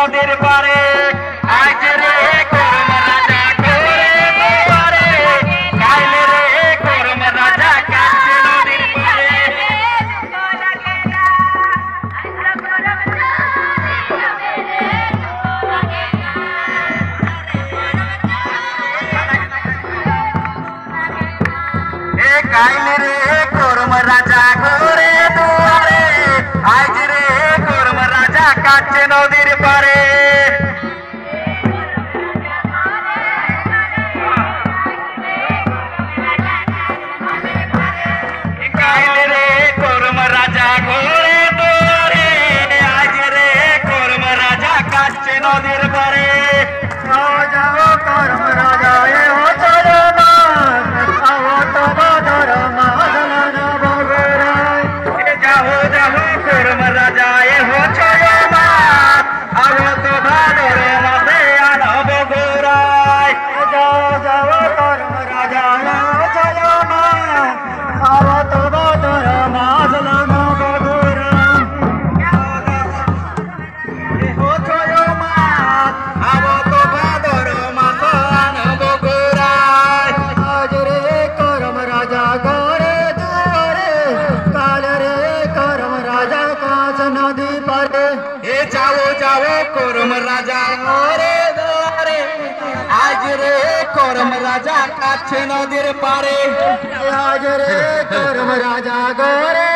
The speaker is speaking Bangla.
নদীর পারে আজ রে করম রাজা ঘরে দুয়ারে কাইলে রে করম রাজা কাছে নদীর পারে কাইলে রে করম রাজা ঘরে দুয়ারে আজ রে করম রাজা কাছে নদীর পারে কাইলে রে করম রাজা ঘরে দুয়ারে আজ রে করম রাজা কাছে নদীর পারে যাও করম রাজা এ ও চলো না আও তো বদর মাদলন বগরায় যাও যাও করম রাজা এ হো ছয় মাস আলো তো ভাদর মাসে আনব গোরায় যাও যাও করম রাজা এ ও চলো না আও তো বদর মাদলন বগরায় ও ছয় মাস আলো তো ভাদর মাস আনব গোরায় আজ রে করম রাজা ঘরে দুয়ারে কাল রে করম রাজা কাছ নদী পারে এ যাও যাও করম রাজা ঘরে দুয়ারে আজ রে করম রাজা কাছে নদীর পারে আজ রে করম রাজা ঘরে